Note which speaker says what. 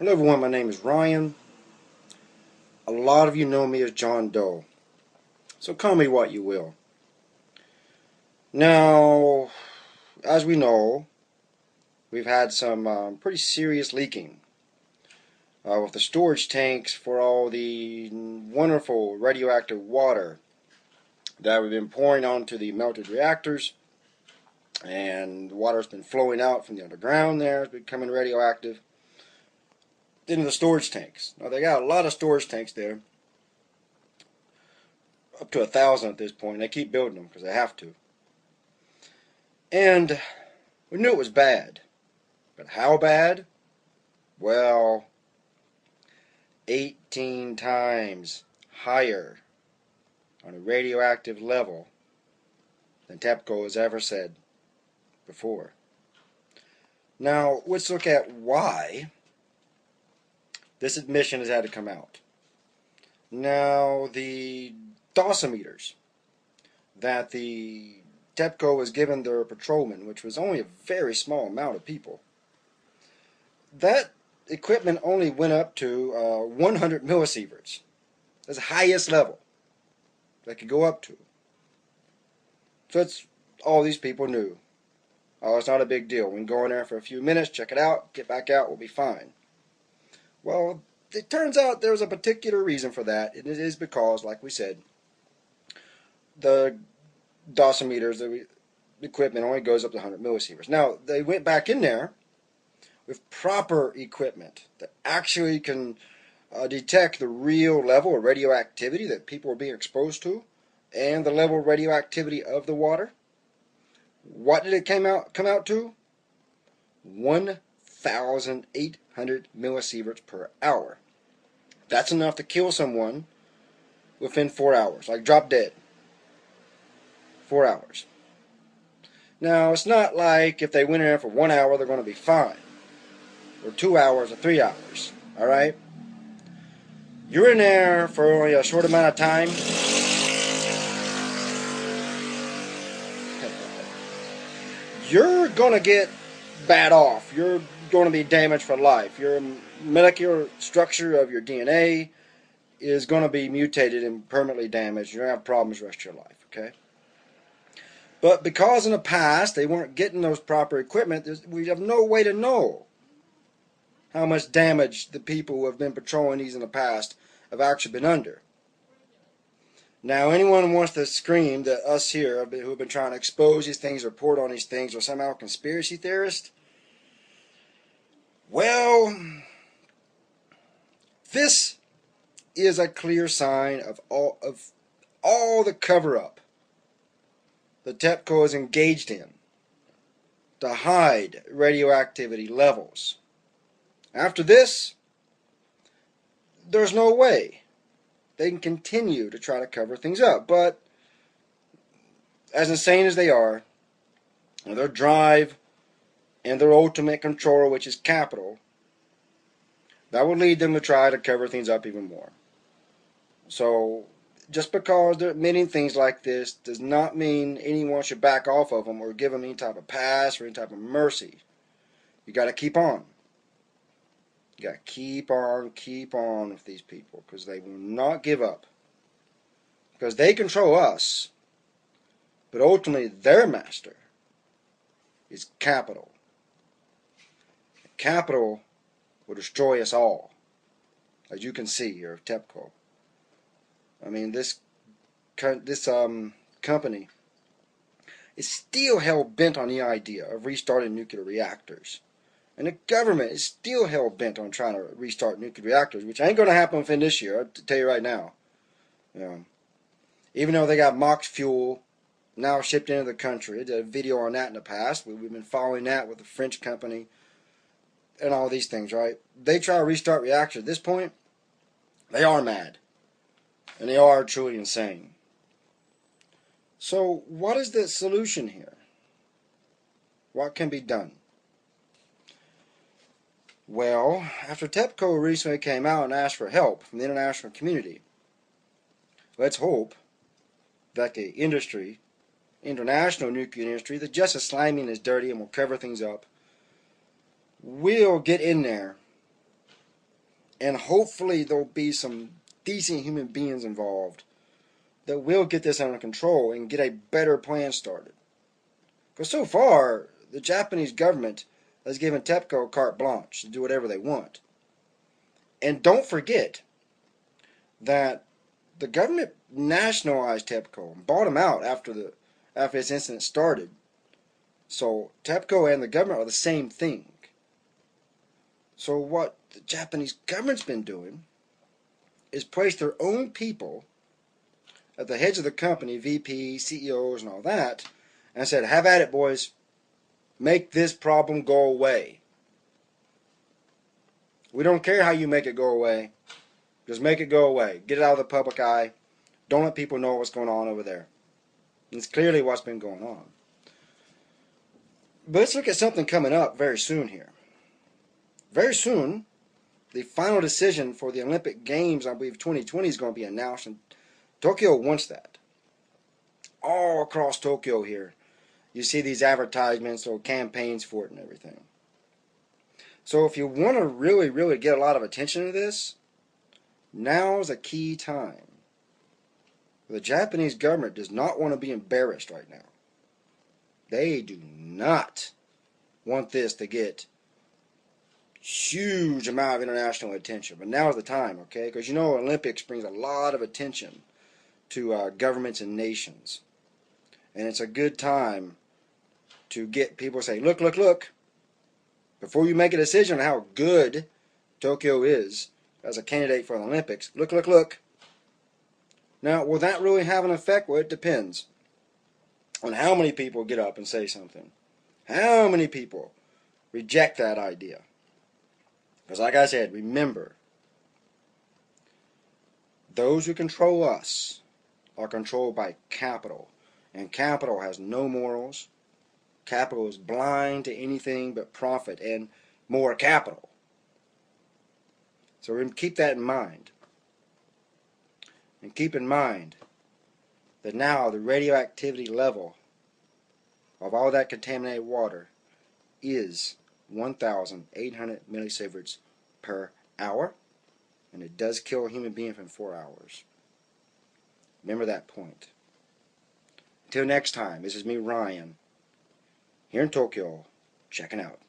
Speaker 1: Hello everyone, my name is Ryan. A lot of you know me as John Doe, so call me what you will. Now, as we know, we've had some pretty serious leaking with the storage tanks for all the wonderful radioactive water that we've been pouring onto the melted reactors, and the water's been flowing out from the underground there, it's becoming radioactive into the storage tanks. Now they got a lot of storage tanks there, up to 1,000 at this point. They keep building them because they have to. And we knew it was bad. But how bad? Well, 18 times higher on a radioactive level than TEPCO has ever said before. Now, let's look at why this admission has had to come out. Now, the dosimeters that the TEPCO was given their patrolmen, which was only a very small amount of people, that equipment only went up to 100 millisieverts. That's the highest level that could go up to. So that's all these people knew. Oh, it's not a big deal. We can go in there for a few minutes, check it out, get back out, we'll be fine. Well, it turns out there's a particular reason for that, and it is because, like we said, the dosimeters, the equipment only goes up to 100 millisieverts. Now, they went back in there with proper equipment that actually can detect the real level of radioactivity that people are being exposed to and the level of radioactivity of the water. What did it come out to? 1,800 millisieverts per hour. That's enough to kill someone within 4 hours, like drop dead. 4 hours. Now, it's not like if they went in there for 1 hour, they're going to be fine. Or 2 hours or 3 hours. Alright? You're in there for only a short amount of time. You're going to get bad off. You're going to be damaged for life. Your molecular structure of your DNA is going to be mutated and permanently damaged. You're going to have problems the rest of your life. Okay? But because in the past they weren't getting those proper equipment, we have no way to know how much damage the people who have been patrolling these in the past have actually been under. Now, anyone who wants to scream that us here who have been trying to expose these things, report on these things, are somehow conspiracy theorists, well, this is a clear sign of all the cover-up that TEPCO is engaged in to hide radioactivity levels. After this, there's no way they can continue to try to cover things up. But as insane as they are, their drive and their ultimate control, which is capital, that will lead them to try to cover things up even more. So just because they're admitting things like this does not mean anyone should back off of them or give them any type of pass or any type of mercy. You got to keep on. You got to keep on with these people, because they will not give up. Because they control us, but ultimately their master is capital. Capital will destroy us all, as you can see here of TEPCO. I mean, this company is still hell-bent on the idea of restarting nuclear reactors. And the government is still hell-bent on trying to restart nuclear reactors, which ain't going to happen within this year, I'll tell you right now. Even though they got mock fuel now shipped into the country. I did a video on that in the past. We've been following that with the French company and all these things, right? They try to restart reactors. At this point, they are mad. And they are truly insane. So what is the solution here? What can be done? Well, after TEPCO recently came out and asked for help from the international community, let's hope that the industry, international nuclear industry, that's just as slimy and as dirty and will cover things up, will get in there And hopefully there'll be some decent human beings involved that will get this under control and get a better plan started. Because so far, the Japanese government has given TEPCO carte blanche to do whatever they want. And don't forget that the government nationalized TEPCO and bought them out after this incident started. So TEPCO and the government are the same thing. So what the Japanese government's been doing is place their own people at the heads of the company, VP, CEOs, and all that, and said, have at it, boys. Make this problem go away. We don't care how you make it go away. Just make it go away. Get it out of the public eye. Don't let people know what's going on over there. And it's clearly what's been going on. But let's look at something coming up very soon here. Very soon, the final decision for the Olympic Games, I believe 2020, is going to be announced, and Tokyo wants that. All across Tokyo here, you see these advertisements or campaigns for it and everything. So if you want to really, really get a lot of attention to this, now's a key time. The Japanese government does not want to be embarrassed right now. They do not want this to get huge amount of international attention. But now is the time, okay? Because you know Olympics brings a lot of attention to governments and nations. And it's a good time to get people to say, look, look, look. Before you make a decision on how good Tokyo is as a candidate for the Olympics, look, look, look. Now, will that really have an effect? Well, it depends on how many people get up and say something. How many people reject that idea? Because like I said, remember, those who control us are controlled by capital. And capital has no morals. Capital is blind to anything but profit and more capital. So keep that in mind. And keep in mind that now the radioactivity level of all that contaminated water is 1,800 millisieverts per hour, and it does kill a human being in 4 hours. Remember that point. Until next time, this is me, Ryan, here in Tokyo, checking out.